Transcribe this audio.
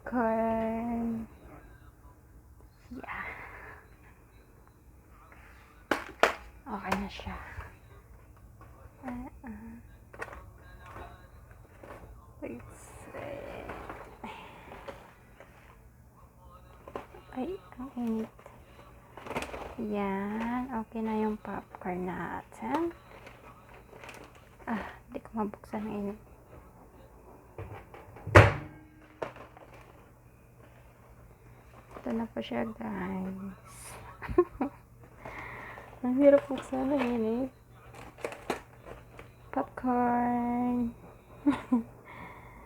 popcorn. Yeah. Okay na siya. Let's see. Ay, ang init. Yan. Okay na yung popcorn natin. Hindi ko mabuksan ng init. Ito na po siya, guys. Ang hirap buksan ng init. Popcorn.